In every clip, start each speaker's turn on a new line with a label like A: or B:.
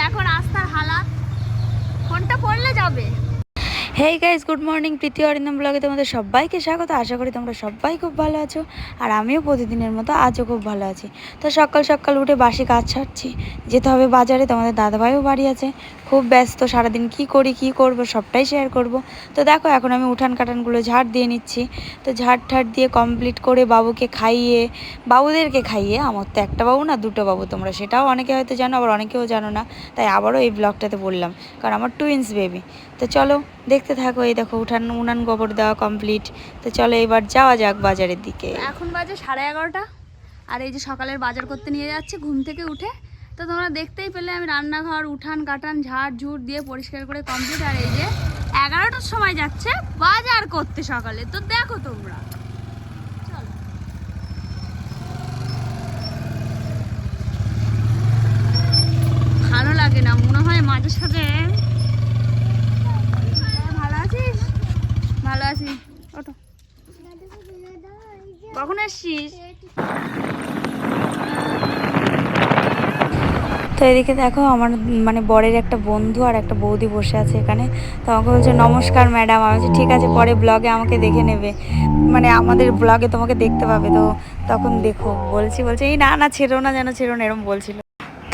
A: দেখো রাস্তার হালাত, কোনটা পড়লে যাবে।
B: Hey guys, good morning. Preeti Arindam ব্লগে তোমাদের সবাইকে স্বাগত। আশা করি তোমরা সবাই খুব ভালো আছো, আর আমিও প্রতিদিনের মতো আজও খুব ভালো আছি। তো সকাল সকাল উঠে বাসি কাজ ছাড়ছি, যেতে হবে বাজারে। তোমাদের দাদাভাইও বাড়ি আছে, খুব ব্যস্ত। সারাদিন কি করি কি করব সবটাই শেয়ার করব। তো দেখো এখন আমি উঠান কাটানগুলো ঝাড় দিয়ে নিচ্ছি। তো ঝাড় ঠাড় দিয়ে কমপ্লিট করে বাবুকে খাইয়ে, বাবুদেরকে খাইয়ে, আমার তো একটা বাবু না দুটো বাবু, তোমরা সেটাও অনেকে হয়তো জানো, আবার অনেকেও জানো না, তাই আবারও এই ব্লগটাতে বললাম, কারণ আমার টুইন্স বেবি। তো চলো দেখতে থাকো। এই দেখো উনান গোবর দেওয়া কমপ্লিট। তো চলো এবার যাওয়া যাক বাজারের দিকে।
A: এখন বাজে 11:30, আর এই যে সকালের বাজার করতে নিয়ে যাচ্ছে ঘুম থেকে উঠে। তো তোমরা দেখতেই পেলে আমি রান্নাঘর উঠান কাটান ঝাড় ঝুড় দিয়ে পরিষ্কার করে কমপ্লিট। আর এই যে 11টার সময় যাচ্ছে বাজার করতে সকালে। তো দেখো তোমরা, চলো। ভালো লাগে না মনে হয় মাঝে সাথে। ভালো আছিস? ভালো আছি। ওঠো। কখন এসছিস?
B: তো এদিকে দেখো আমার মানে বরের একটা বন্ধু আর একটা বৌদি বসে আছে এখানে। তো আমাকে বলছে নমস্কার ম্যাডাম। আমি বলছি ঠিক আছে, পরে ব্লগে আমাকে দেখে নেবে, মানে আমাদের ব্লগে তোমাকে দেখতে পাবে। তো তখন দেখো বলছে এই না না ছেড়ো না, যেন ছেড়ো না, এরকম বলছিল।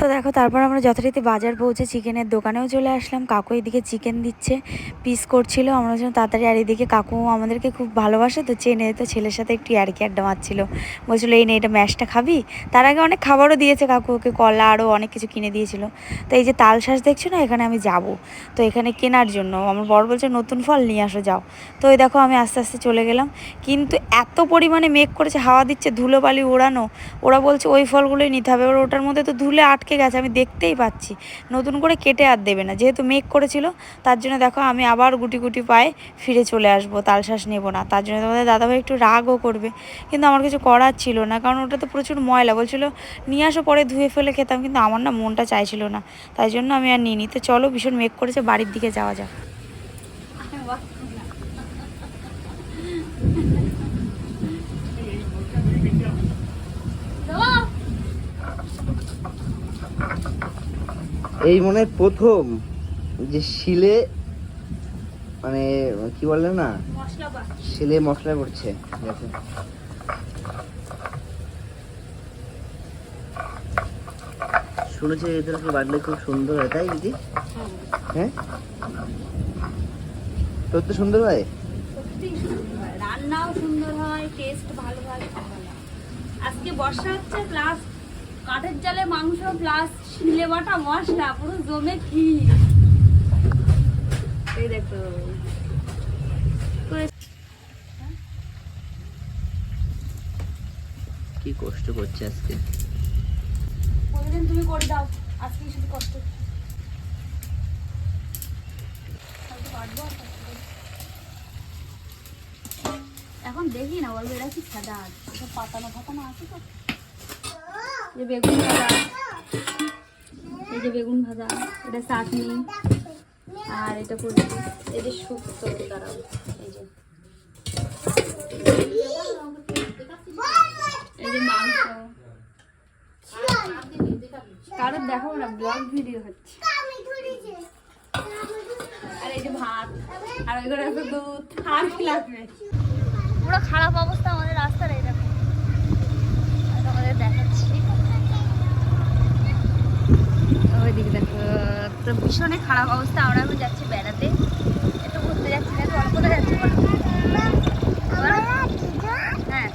B: তো দেখো তারপর আমরা যথারীতি বাজার পৌঁছে চিকেনের দোকানেও চলে আসলাম। কাকু এদিকে চিকেন দিচ্ছে, পিস করছিল। আমরা যেন তাড়াতাড়ি, আর এদিকে কাকু আমাদেরকে খুব ভালোবাসে, তো চেনে, তো ছেলের সাথে একটু ইয়ার্কি আড্ডা মারছিল। বলছিলো এই নে এটা ম্যাশটা খাবি। তার আগে অনেক খাবারও দিয়েছে কাকু ওকে, কলা আরও অনেক কিছু কিনে দিয়েছিল। তো এই যে তাল শাঁস দেখছো না, এখানে আমি যাব, তো এখানে কেনার জন্য আমার বর বলছে নতুন ফল নিয়ে আসো যাও। তো ওই দেখো আমি আস্তে আস্তে চলে গেলাম, কিন্তু এত পরিমাণে মেঘ করেছে, হাওয়া দিচ্ছে, ধুলোবালি ওড়ানো। ওরা বলছে ওই ফলগুলোই নিতে হবে, এবার ওটার মধ্যে তো ধুলে আটকে গেছে, আমি দেখতেই পাচ্ছি। নতুন করে কেটে আর দেবে না, যেহেতু মেঘ করেছিল। তার জন্য দেখো আমি আবার গুটি গুটি পায়ে ফিরে চলে আসবো, তালশ্বাস নেবো না। তার জন্য তোমাদের দাদাভাই একটু রাগও করবে, কিন্তু আমার কিছু করার ছিল না, কারণ ওটা তো প্রচুর ময়লা। বলছিল নিয়ে আসো পরে ধুয়ে ফেলে খেতাম, কিন্তু আমার না মনটা চাইছিল না, তাই জন্য আমি আর নিইনি। তো চলো, ভীষণ মেঘ করেছে, বাড়ির দিকে যাওয়া যাক।
C: এই মনে হয় প্রথম যে শিলে, মানে কি বলে না, শিলে মশলা করছে। দেখো শুনেছি এদের বাটলে খুব সুন্দর হয়, তাই দিদি? হ্যাঁ, তোর তো সুন্দর হয়,
A: রান্নাও সুন্দর হয়, টেস্ট ভালো হয়। আজকে বর্ষা হচ্ছে, প্লাস কাঠের জালে মাংস, প্লাস শিলে বাটা মশলা, পুরো জমে কি। এই দেখো
C: কি কষ্ট করছে আজকে।
A: প্রতিদিন তুমি করে দাও, আজকে শুধু কষ্ট হচ্ছে। এখন দেখি না, বলবো এরা কি সাদা সব পাতানো ফাতানো আছে। তো এই বেগুন ভাজা, এই যে বেগুন ভাজা, এটা চাটনি, আর এটা করবো এই যে শুক্তো দাঁড়াও, এই যে মাংস। কারণ দেখো না ব্লগ ভিডিও হচ্ছে। আর এই যে ভাত, আর ওইগুলো একটু দুধ, আর কি লাগবে। পুরো খারাপ অবস্থা আমাদের রাস্তার। এই দেখো তোমাদের দেখাচ্ছি, ওইদিকে দেখো, তো ভীষণই খারাপ অবস্থা। আমরা এখন যাচ্ছি বেড়াতে, একটু ঘুরতে যাচ্ছি। না তো কোথায় যাচ্ছি বলো? হ্যাঁ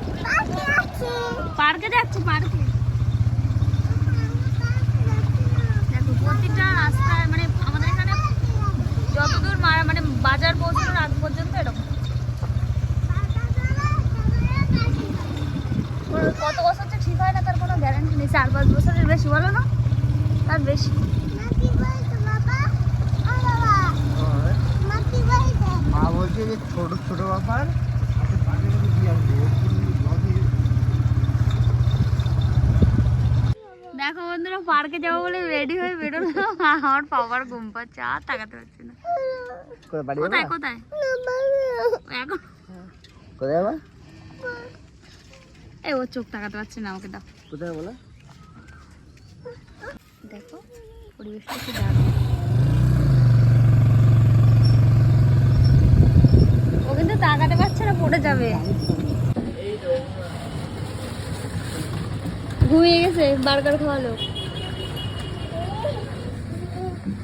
A: পার্কে যাচ্ছি, পার্কে। দেখো প্রতিটা রাস্তায়, মানে আমাদের এখানে যতদূর মানে বাজার পৌঁছানোর আগ পর্যন্ত এরকম। কত বছর যে ঠিক হয় না তার কোনো গ্যারান্টি নেই। 4-5 বছরের বেশি, বলো না, তার বেশি।
C: মা বলছে যে ছোট ছোট ব্যাপার।
A: দেখো বন্ধুরা, পার্কে যাবো বলে রেডি হয়ে বেরোলো, আমার বাবার ঘুম পাচ্ছে, আর তাকাতে পারছি না। কোথায় কোথায় এখন
C: কোথায় আবার?
A: এই ওর চোখ তাকাতে পারছে না, আমাকে দাও।
C: কোথায় বলো?
A: দেখো পরিবেশটা কি দারুণ। ও কিন্তু তাকাতে পারছে না, পড়ে যাবে। ঘুমিয়ে গেছে, বার্গার খাওয়ালো।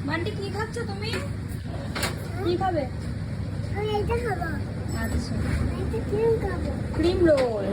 A: মান্টি কি খাচ্ছ তুমি? কি খাবে? আচ্ছা, ক্রিম রোল।